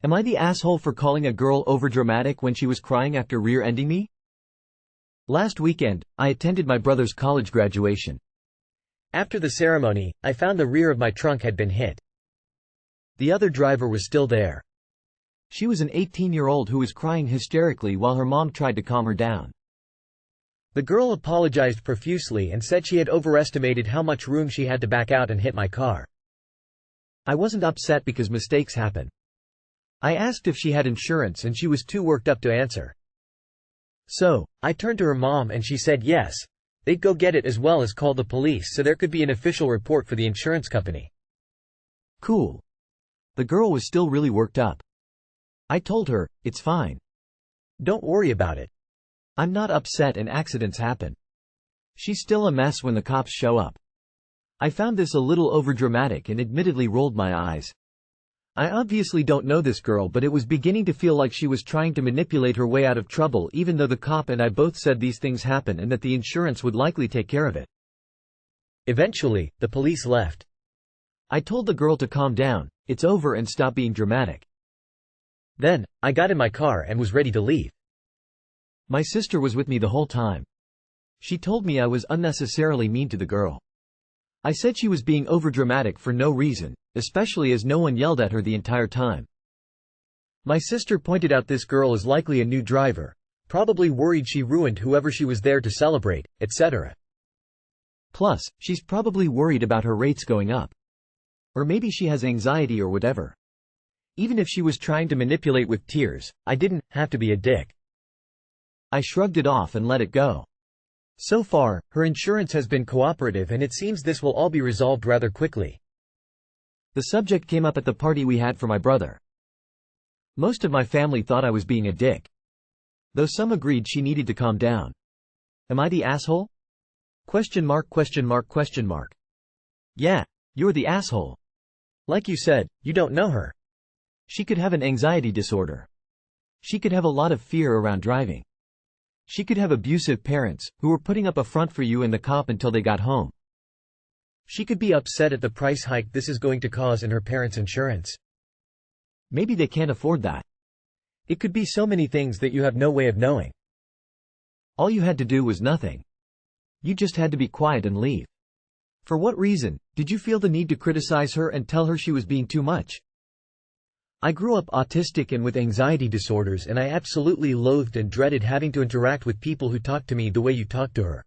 Am I the asshole for calling a girl overdramatic when she was crying after rear-ending me? Last weekend, I attended my brother's college graduation. After the ceremony, I found the rear of my trunk had been hit. The other driver was still there. She was an 18-year-old who was crying hysterically while her mom tried to calm her down. The girl apologized profusely and said she had overestimated how much room she had to back out and hit my car. I wasn't upset because mistakes happen. I asked if she had insurance and she was too worked up to answer. So, I turned to her mom and she said yes, they'd go get it as well as call the police so there could be an official report for the insurance company. Cool. The girl was still really worked up. I told her, it's fine. Don't worry about it. I'm not upset and accidents happen. She's still a mess when the cops show up. I found this a little overdramatic and admittedly rolled my eyes. I obviously don't know this girl, but it was beginning to feel like she was trying to manipulate her way out of trouble, even though the cop and I both said these things happen and that the insurance would likely take care of it. Eventually, the police left. I told the girl to calm down, it's over, and stop being dramatic. Then, I got in my car and was ready to leave. My sister was with me the whole time. She told me I was unnecessarily mean to the girl. I said she was being overdramatic for no reason, especially as no one yelled at her the entire time. My sister pointed out this girl is likely a new driver, probably worried she ruined whoever she was there to celebrate, etc. Plus, she's probably worried about her rates going up. Or maybe she has anxiety or whatever. Even if she was trying to manipulate with tears, I didn't have to be a dick. I shrugged it off and let it go. So far, her insurance has been cooperative and it seems this will all be resolved rather quickly. The subject came up at the party we had for my brother. Most of my family thought I was being a dick. Though some agreed she needed to calm down. Am I the asshole? Question mark, question mark, question mark. Yeah, you're the asshole. Like you said, you don't know her. She could have an anxiety disorder. She could have a lot of fear around driving. She could have abusive parents, who were putting up a front for you and the cop until they got home. She could be upset at the price hike this is going to cause in her parents' insurance. Maybe they can't afford that. It could be so many things that you have no way of knowing. All you had to do was nothing. You just had to be quiet and leave. For what reason did you feel the need to criticize her and tell her she was being too much? I grew up autistic and with anxiety disorders, and I absolutely loathed and dreaded having to interact with people who talked to me the way you talked to her.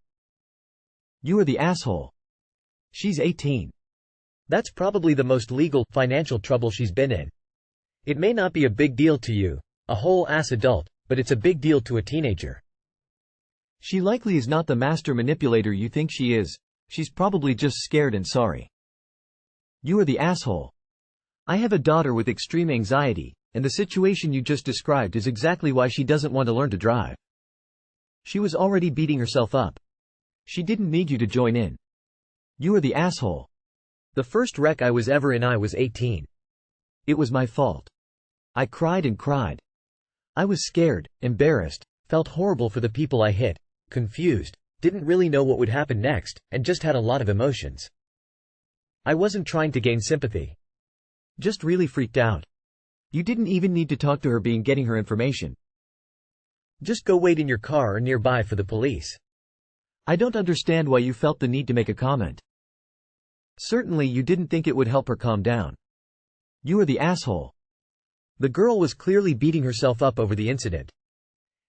You are the asshole. She's 18. That's probably the most legal, financial trouble she's been in. It may not be a big deal to you, a whole-ass adult, but it's a big deal to a teenager. She likely is not the master manipulator you think she is. She's probably just scared and sorry. You are the asshole. I have a daughter with extreme anxiety, and the situation you just described is exactly why she doesn't want to learn to drive. She was already beating herself up. She didn't need you to join in. You are the asshole. The first wreck I was ever in, I was 18. It was my fault. I cried and cried. I was scared, embarrassed, felt horrible for the people I hit, confused, didn't really know what would happen next, and just had a lot of emotions. I wasn't trying to gain sympathy. Just really freaked out. You didn't even need to talk to her being getting her information. Just go wait in your car or nearby for the police. I don't understand why you felt the need to make a comment. Certainly you didn't think it would help her calm down. You are the asshole. The girl was clearly beating herself up over the incident.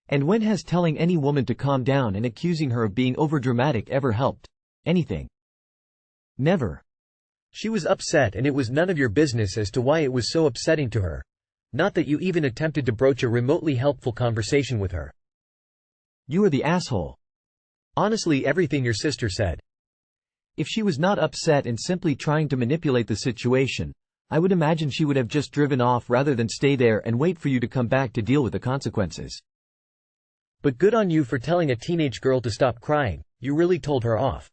And when has telling any woman to calm down and accusing her of being overdramatic ever helped anything? Never. She was upset and it was none of your business as to why it was so upsetting to her. Not that you even attempted to broach a remotely helpful conversation with her. You are the asshole. Honestly, everything your sister said. If she was not upset and simply trying to manipulate the situation, I would imagine she would have just driven off rather than stay there and wait for you to come back to deal with the consequences. But good on you for telling a teenage girl to stop crying. You really told her off.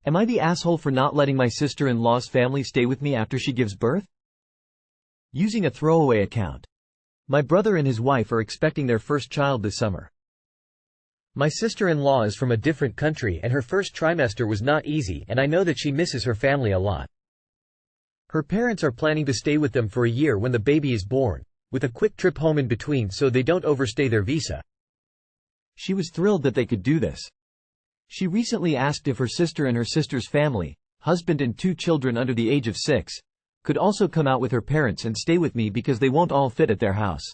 Am I the asshole for not letting my sister-in-law's family stay with me after she gives birth? Using a throwaway account. My brother and his wife are expecting their first child this summer. My sister-in-law is from a different country and her first trimester was not easy, and I know that she misses her family a lot. Her parents are planning to stay with them for a year when the baby is born, with a quick trip home in between so they don't overstay their visa. She was thrilled that they could do this. She recently asked if her sister and her sister's family, husband and 2 children under the age of 6, could also come out with her parents and stay with me because they won't all fit at their house.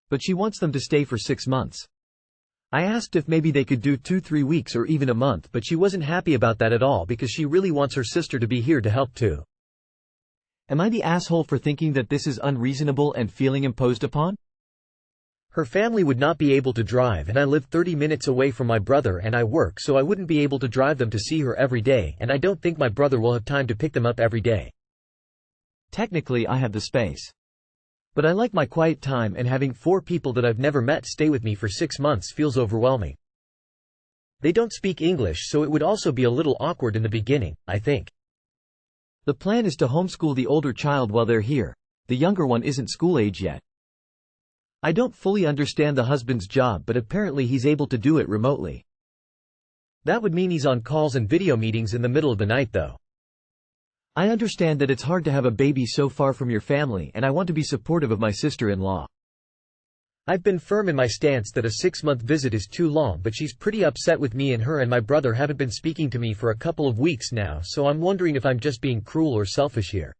But she wants them to stay for 6 months. I asked if maybe they could do 2-3 weeks or even a month, but she wasn't happy about that at all because she really wants her sister to be here to help too. Am I the asshole for thinking that this is unreasonable and feeling imposed upon? Her family would not be able to drive, and I live 30 minutes away from my brother and I work, so I wouldn't be able to drive them to see her every day, and I don't think my brother will have time to pick them up every day. Technically I have the space. But I like my quiet time, and having 4 people that I've never met stay with me for 6 months feels overwhelming. They don't speak English, so it would also be a little awkward in the beginning, I think. The plan is to homeschool the older child while they're here. The younger one isn't school age yet. I don't fully understand the husband's job, but apparently he's able to do it remotely. That would mean he's on calls and video meetings in the middle of the night though. I understand that it's hard to have a baby so far from your family, and I want to be supportive of my sister-in-law. I've been firm in my stance that a 6-month visit is too long, but she's pretty upset with me, and her and my brother haven't been speaking to me for a couple of weeks now, so I'm wondering if I'm just being cruel or selfish here.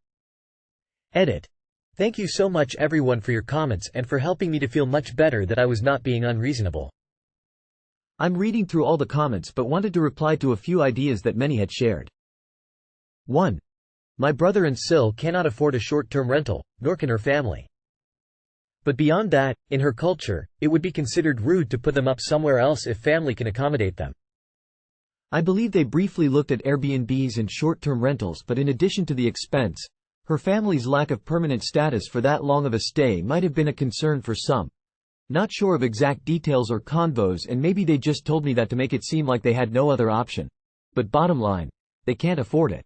Edit. Thank you so much everyone for your comments and for helping me to feel much better that I was not being unreasonable. I'm reading through all the comments but wanted to reply to a few ideas that many had shared. 1. My brother and Sil cannot afford a short-term rental, nor can her family. But beyond that, in her culture, it would be considered rude to put them up somewhere else if family can accommodate them. I believe they briefly looked at Airbnbs and short-term rentals, but in addition to the expense, her family's lack of permanent status for that long of a stay might have been a concern for some. Not sure of exact details or convos, and maybe they just told me that to make it seem like they had no other option. But bottom line, they can't afford it.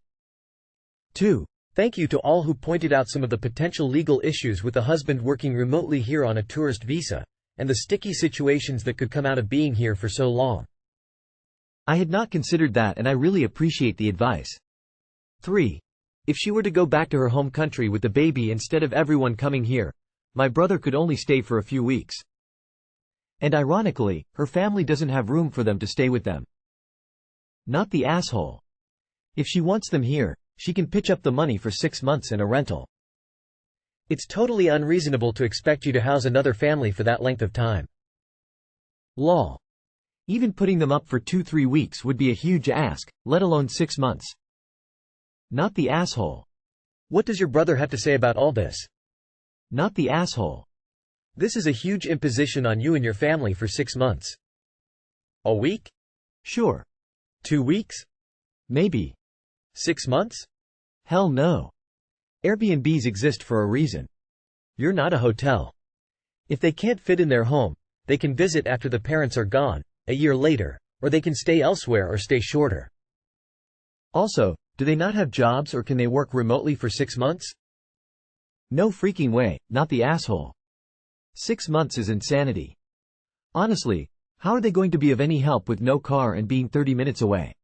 2. Thank you to all who pointed out some of the potential legal issues with the husband working remotely here on a tourist visa, and the sticky situations that could come out of being here for so long. I had not considered that, and I really appreciate the advice. 3. If she were to go back to her home country with the baby instead of everyone coming here, my brother could only stay for a few weeks. And ironically, her family doesn't have room for them to stay with them. Not the asshole. If she wants them here, she can pitch up the money for 6 months and a rental. It's totally unreasonable to expect you to house another family for that length of time. Lol. Even putting them up for 2-3 weeks would be a huge ask, let alone 6 months. Not the asshole. What does your brother have to say about all this? Not the asshole. This is a huge imposition on you and your family for 6 months. A week? Sure. 2 weeks? Maybe. 6 months? Hell no. Airbnbs exist for a reason. You're not a hotel. If they can't fit in their home, they can visit after the parents are gone, a year later, or they can stay elsewhere or stay shorter. Also, do they not have jobs, or can they work remotely for 6 months? No freaking way, not the asshole. 6 months is insanity. Honestly, how are they going to be of any help with no car and being 30 minutes away?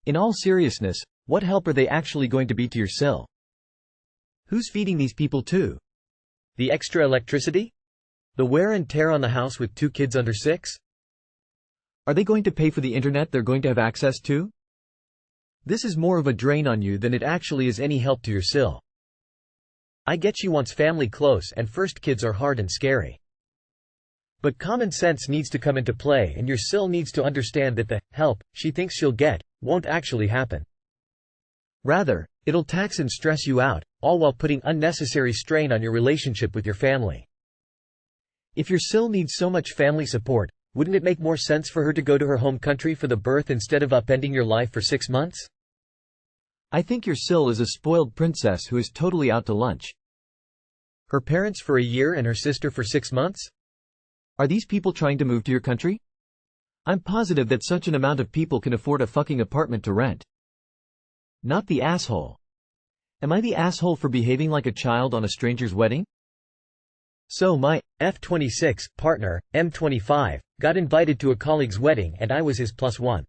In all seriousness, what help are they actually going to be to your Sil? Who's feeding these people too? The extra electricity? The wear and tear on the house with 2 kids under 6? Are they going to pay for the internet they're going to have access to? This is more of a drain on you than it actually is any help to your Sil. I get she wants family close, and first kids are hard and scary. But common sense needs to come into play, and your Sil needs to understand that the help she thinks she'll get won't actually happen. Rather, it'll tax and stress you out, all while putting unnecessary strain on your relationship with your family. If your Sil needs so much family support, wouldn't it make more sense for her to go to her home country for the birth instead of upending your life for 6 months? I think your Sil is a spoiled princess who is totally out to lunch. Her parents for a year and her sister for 6 months? Are these people trying to move to your country? I'm positive that such an amount of people can afford a fucking apartment to rent. Not the asshole. Am I the asshole for behaving like a child on a stranger's wedding? So my F26 partner, M25, got invited to a colleague's wedding and I was his +1.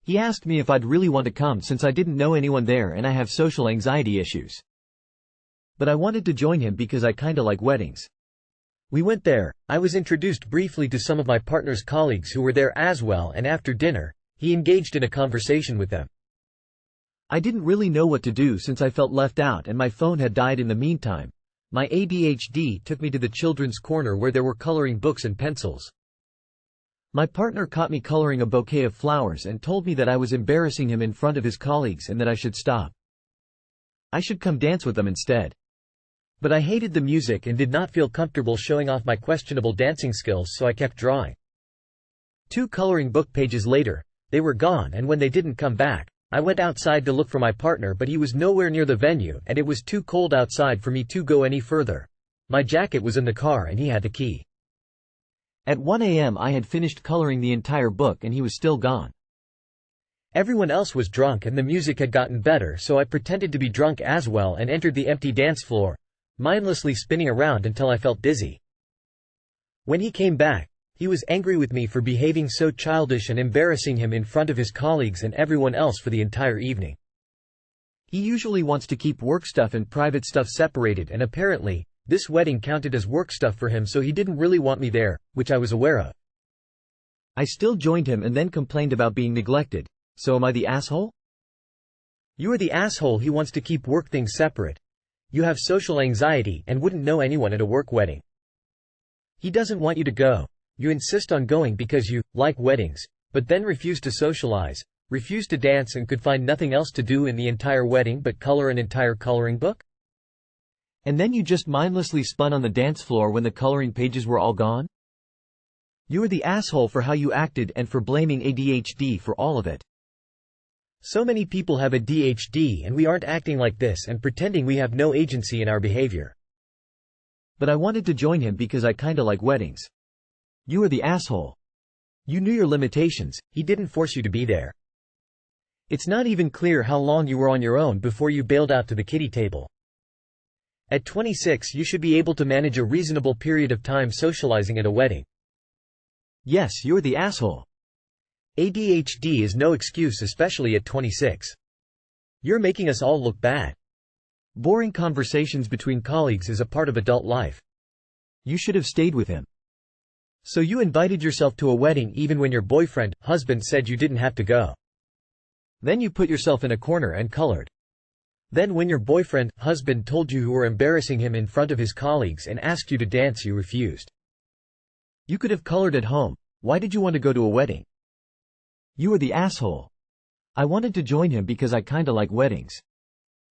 He asked me if I'd really want to come since I didn't know anyone there and I have social anxiety issues. But I wanted to join him because I kinda like weddings. We went there, I was introduced briefly to some of my partner's colleagues who were there as well, and after dinner, he engaged in a conversation with them. I didn't really know what to do since I felt left out and my phone had died in the meantime. My ADHD took me to the children's corner where there were coloring books and pencils. My partner caught me coloring a bouquet of flowers and told me that I was embarrassing him in front of his colleagues and that I should stop. I should come dance with them instead. But I hated the music and did not feel comfortable showing off my questionable dancing skills, so I kept drawing. 2 coloring book pages later, they were gone, and when they didn't come back, I went outside to look for my partner, but he was nowhere near the venue and it was too cold outside for me to go any further. My jacket was in the car and he had the key. At 1 a.m. I had finished coloring the entire book and he was still gone. Everyone else was drunk and the music had gotten better, so I pretended to be drunk as well and entered the empty dance floor, mindlessly spinning around until I felt dizzy. When he came back, he was angry with me for behaving so childish and embarrassing him in front of his colleagues and everyone else for the entire evening. He usually wants to keep work stuff and private stuff separated, and apparently, this wedding counted as work stuff for him, so he didn't really want me there, which I was aware of. I still joined him and then complained about being neglected. So am I the asshole? You are the asshole. He wants to keep work things separate. You have social anxiety and wouldn't know anyone at a work wedding. He doesn't want you to go. You insist on going because you like weddings, but then refuse to socialize, refuse to dance, and could find nothing else to do in the entire wedding but color an entire coloring book? And then you just mindlessly spun on the dance floor when the coloring pages were all gone? You are the asshole for how you acted and for blaming ADHD for all of it. So many people have ADHD and we aren't acting like this and pretending we have no agency in our behavior. But I wanted to join him because I kinda like weddings. You are the asshole. You knew your limitations, he didn't force you to be there. It's not even clear how long you were on your own before you bailed out to the kiddie table. At 26 you should be able to manage a reasonable period of time socializing at a wedding. Yes, you're the asshole. ADHD is no excuse, especially at 26. You're making us all look bad. Boring conversations between colleagues is a part of adult life. You should have stayed with him. So you invited yourself to a wedding even when your boyfriend, husband said you didn't have to go. Then you put yourself in a corner and colored. Then when your boyfriend, husband told you were embarrassing him in front of his colleagues and asked you to dance, you refused. You could have colored at home. Why did you want to go to a wedding? You are the asshole. I wanted to join him because I kinda like weddings.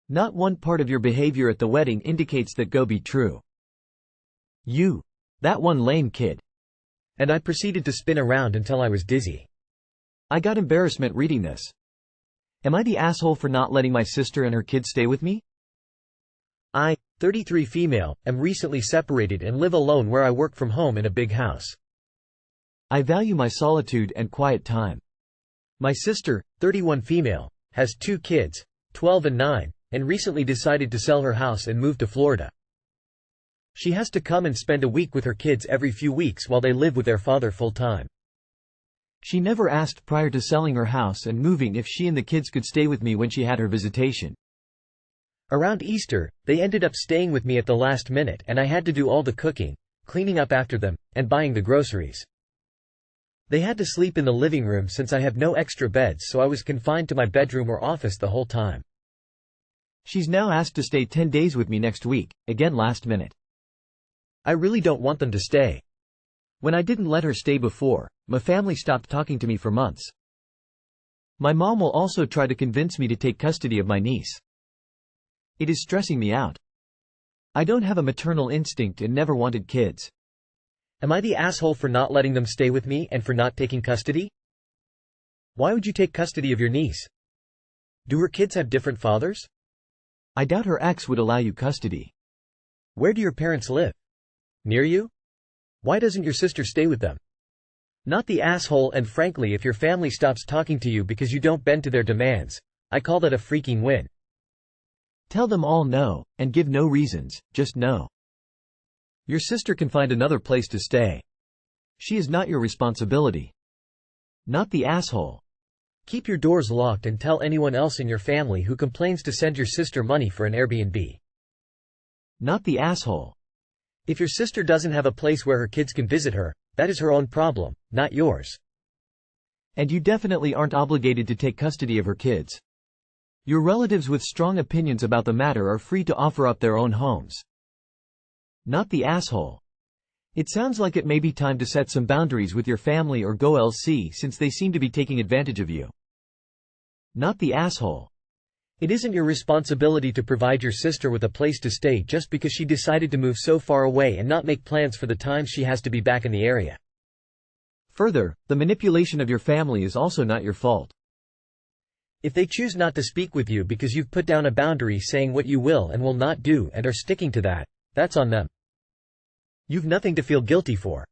Not one part of your behavior at the wedding indicates that go be true. You. That one lame kid. And I proceeded to spin around until I was dizzy. I got embarrassment reading this. Am I the asshole for not letting my sister and her kids stay with me? I, 33 female, am recently separated and live alone where I work from home in a big house. I value my solitude and quiet time. My sister, 31 female, has 2 kids, 12 and 9, and recently decided to sell her house and move to Florida. She has to come and spend a week with her kids every few weeks while they live with their father full-time. She never asked prior to selling her house and moving if she and the kids could stay with me when she had her visitation. Around Easter, they ended up staying with me at the last minute and I had to do all the cooking, cleaning up after them, and buying the groceries. They had to sleep in the living room since I have no extra beds, so I was confined to my bedroom or office the whole time. She's now asked to stay 10 days with me next week, again last minute. I really don't want them to stay. When I didn't let her stay before, my family stopped talking to me for months. My mom will also try to convince me to take custody of my niece. It is stressing me out. I don't have a maternal instinct and never wanted kids. Am I the asshole for not letting them stay with me and for not taking custody? Why would you take custody of your niece? Do her kids have different fathers? I doubt her ex would allow you custody. Where do your parents live? Near you? Why doesn't your sister stay with them? Not the asshole, and frankly, if your family stops talking to you because you don't bend to their demands, I call that a freaking win. Tell them all no, and give no reasons, just no. Your sister can find another place to stay. She is not your responsibility. Not the asshole. Keep your doors locked and tell anyone else in your family who complains to send your sister money for an Airbnb. Not the asshole. If your sister doesn't have a place where her kids can visit her, that is her own problem, not yours. And you definitely aren't obligated to take custody of her kids. Your relatives with strong opinions about the matter are free to offer up their own homes. Not the asshole. It sounds like it may be time to set some boundaries with your family or go LC since they seem to be taking advantage of you. Not the asshole. It isn't your responsibility to provide your sister with a place to stay just because she decided to move so far away and not make plans for the time she has to be back in the area. Further, the manipulation of your family is also not your fault. If they choose not to speak with you because you've put down a boundary saying what you will and will not do and are sticking to that, that's on them. You've nothing to feel guilty for.